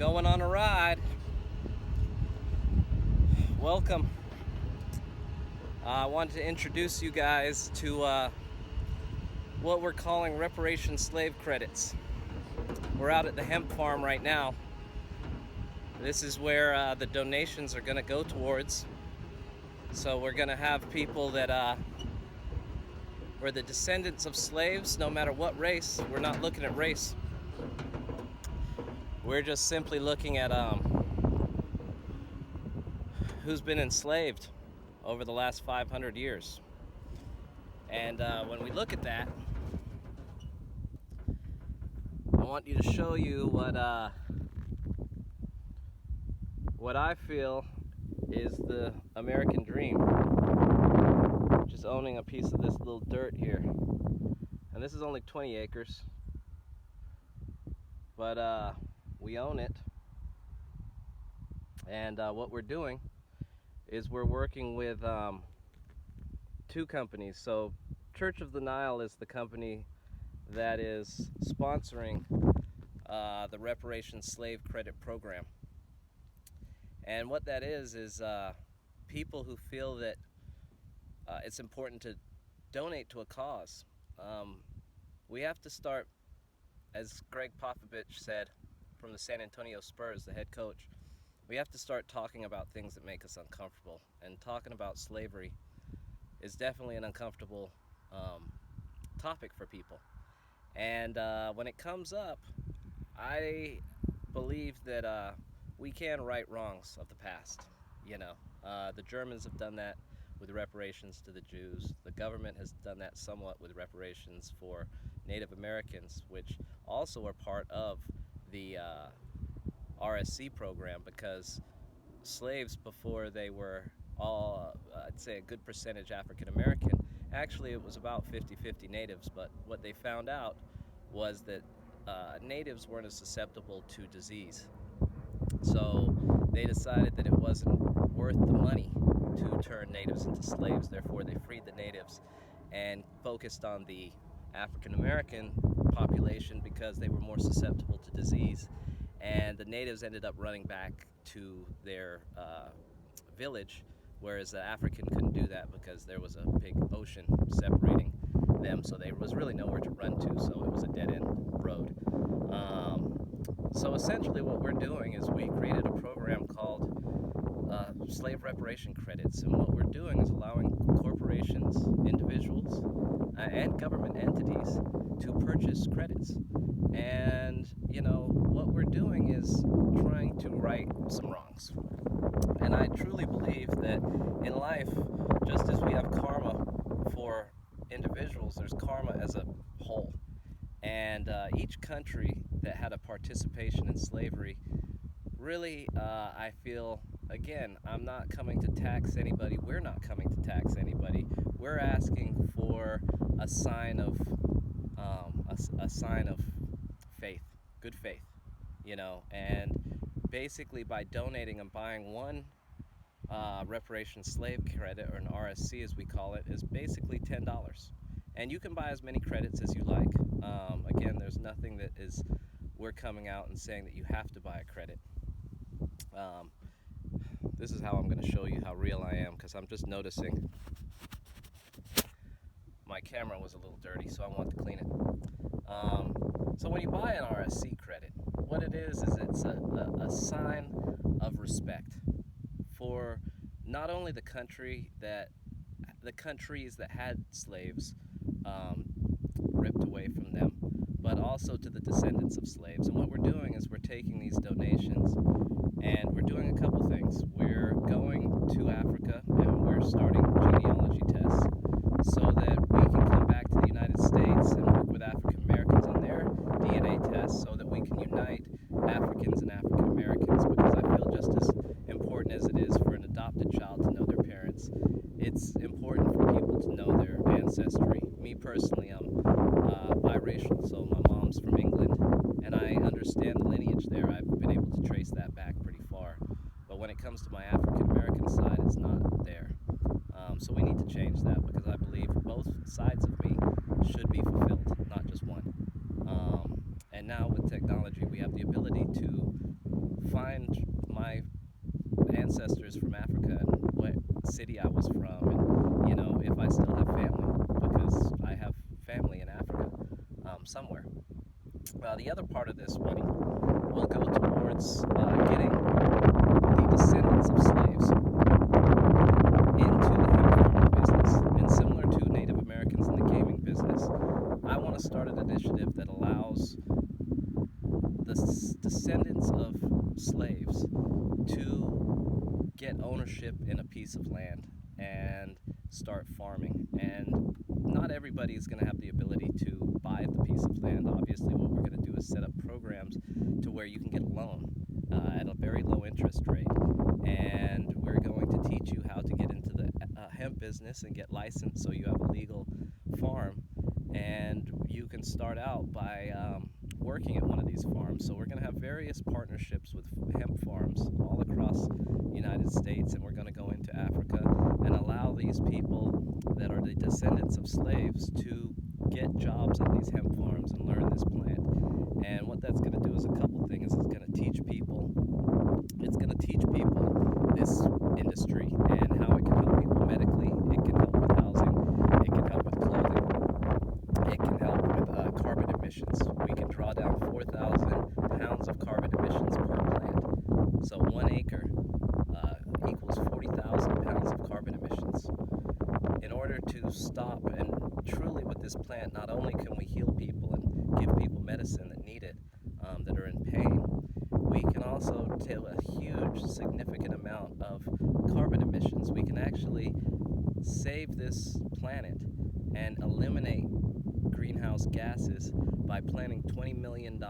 going on a ride. Welcome. I wanted to introduce you guys to what we're calling reparation slave credits. We're out at the hemp farm right now. This is where the donations are going to go towards. So we're going to have people that were the descendants of slaves, no matter what race. We're not looking at race. We're just simply looking at who's been enslaved over the last 500 years. And when we look at that, I want you to show you what I feel is the American dream, which is owning a piece of this little dirt here. And this is only 20 acres, but we own it. And what we're doing is we're working with two companies. So Church of the Nile is the company that is sponsoring the Reparation Slave Credit Program. And what that is people who feel that it's important to donate to a cause. We have to start, as Greg Popovich said from the San Antonio Spurs, the head coach, we have to start talking about things that make us uncomfortable. And talking about slavery is definitely an uncomfortable topic for people. And when it comes up, I believe that we can right wrongs of the past. The Germans have done that with reparations to the Jews. The government has done that somewhat with reparations for Native Americans, which also are part of the R.S.C program, because slaves, before they were all, I'd say a good percentage African American, actually it was about 50-50 natives, but what they found out was that natives weren't as susceptible to disease. So they decided that it wasn't worth the money to turn natives into slaves. Therefore, they freed the natives and focused on the African American population because they were more susceptible to disease. And the natives ended up running back to their village, whereas the African couldn't do that because there was a big ocean separating them. So there was really nowhere to run to, so it was a dead-end road. So essentially what we're doing is we created a program called slave reparation credits, and what we're doing is allowing corporations, individuals, and government entities to purchase credits. And what we're doing is trying to right some wrongs. And I truly believe that in life, just as we have karma for individuals, there's karma as a whole. And each country that had a participation in slavery, really, I feel, again, I'm not coming to tax anybody. We're not coming to tax anybody. We're asking for a sign of a sign of faith, good faith, and basically by donating and buying one reparation slave credit, or an R.S.C as we call it, is basically $10. And you can buy as many credits as you like. Again, there's nothing that we're coming out and saying that you have to buy a credit. This is how I'm going to show you how real I am, because I'm just noticing my camera was a little dirty, so I want to clean it. So when you buy an R.S.C credit, what it is it's a sign of respect for not only the countries that had slaves ripped away from them, but also to the descendants of slaves. And what we're doing is we're taking these donations and we're doing a couple things. We're going to Africa and we're starting genealogy tests so that we can come back to the United States and work with African Americans on their DNA tests so that we can unite Africans and African Americans, because I feel just as important as it is for an adopted child to know their parents, it's important for people to know their ancestry. Me personally, I'm biracial, so my mom's from England, and I understand the lineage there. I've been able to trace that back pretty far. But when it comes to my African American side, it's not there. So we need to change that, because I believe both sides of me should be fulfilled, not just one. And now with technology, we have the ability to ancestors from Africa and what city I was from, and if I still have family, because I have family in Africa somewhere. The other part of this money will go towards getting the descendants of slaves into the hemp farming business. And similar to Native Americans in the gaming business, I want to start an initiative that allows the descendants of slaves to get ownership in a piece of land and start farming. And not everybody is going to have the ability to buy the piece of land. Obviously, what we're going to do is set up programs to where you can get a loan at a very low interest rate. And we're going to teach you how to get into the hemp business and get licensed so you have a legal farm. And you can start out by working at one of these farms. So we're going to have various partnerships with hemp farms all across the United States, and we're going to go into Africa and allow these people that are the descendants of slaves to get jobs at these hemp farms and learn this plant. And what that's going to do is a couple things. It's going to teach people this industry and how it can help people medically. It can help with housing. It can help with clothing. It can help with carbon emissions. We can draw down 4,000 pounds of carbon emissions per plant. So 1 acre equals 40,000 pounds of carbon emissions. In order to stop, and truly with this plant, not only can we heal people and give people medicine that need it, that are in pain, we can also do a huge, significant amount of carbon emissions. We can actually save this planet and eliminate greenhouse gases by planting $20 million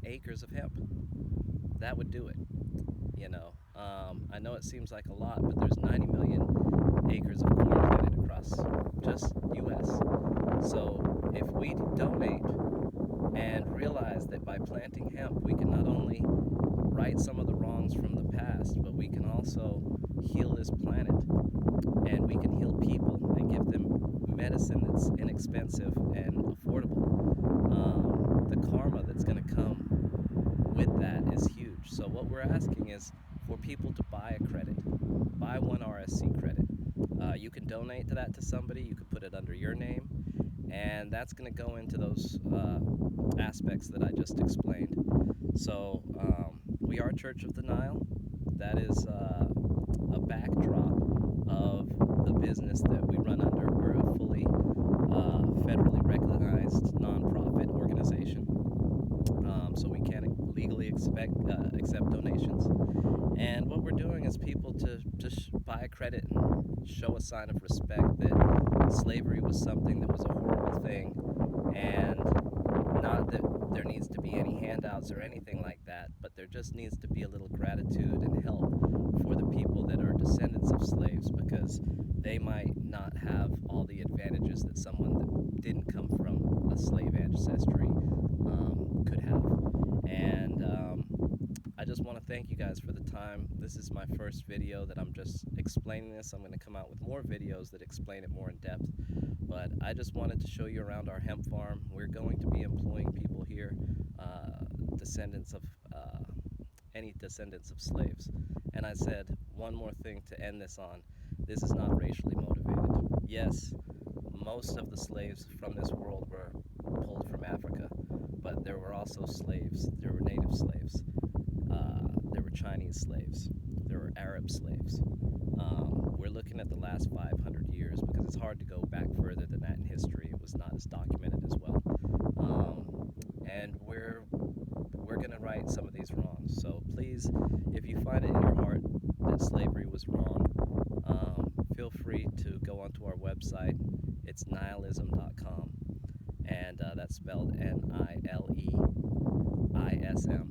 acres of hemp. That would do it. I know it seems like a lot, but there's 90 million acres of corn planted across just U.S. So if we donate and realize that by planting hemp, we can not only right some of the wrongs from the past, but we can also heal this planet, and we can heal people and give them medicine that's inexpensive and affordable. The karma that's going to come with that is huge. So what we're asking is for people to buy a credit, buy one R.S.C. credit. You can donate to that to somebody, you can put it under your name, and that's going to go into those aspects that I just explained. So we are Church of the Nile. That is a backdrop of the business that we run under. We're a fully federally recognized nonprofit organization, so we can't legally accept donations. And what we're doing is people to just buy a credit and show a sign of respect that slavery was something that was a horrible thing, and not that there needs to be any handouts or anything like that, but there just needs to be a little gratitude and help for the people that are descendants of slaves, because they might not have all the advantages that someone that didn't come from a slave ancestry could have. And I just want to thank you guys for the time. This is my first video that I'm just explaining this. I'm going to come out with more videos that explain it more in depth, but I just wanted to show you around our hemp farm. We're going to be employing people here, descendants of any descendants of slaves. And I said one more thing to end this on. This is not racially motivated. Yes, most of the slaves from this world were pulled from Africa, but there were also slaves. There were native slaves. There were Chinese slaves. There were Arab slaves. We're looking at the last 500 years because it's hard to go back further than that in history. It was not as documented as well. And we're going to right some of these wrongs. So please, if you find it in your heart that slavery was wrong, feel free to go onto our website. It's nihilism.com, and that's spelled Nileism,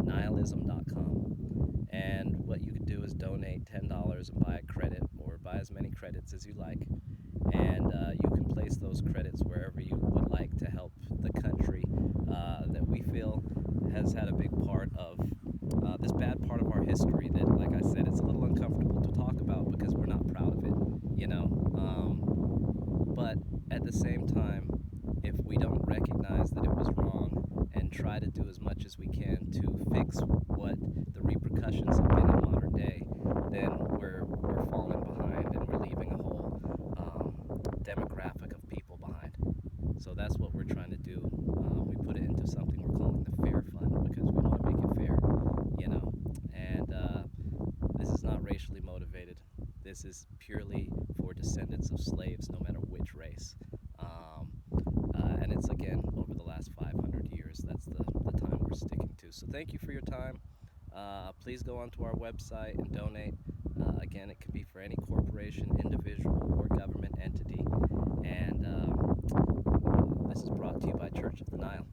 nihilism.com. And what you could do is donate $10 and buy a credit, or buy as many credits as you like, and you can place those credits wherever you would like to help the country that we feel has had a big part of this bad part of our history that, like I said, it's a little uncomfortable to talk about because we're not proud of it, but at the same time, if we don't recognize that it was wrong and try to do as much as we can to fix what the repercussions this is purely for descendants of slaves, no matter which race. Um, and it's, again, over the last 500 years. That's the time we're sticking to. So thank you for your time. Please go onto our website and donate. Again, it can be for any corporation, individual, or government entity. And this is brought to you by Church of the Nile.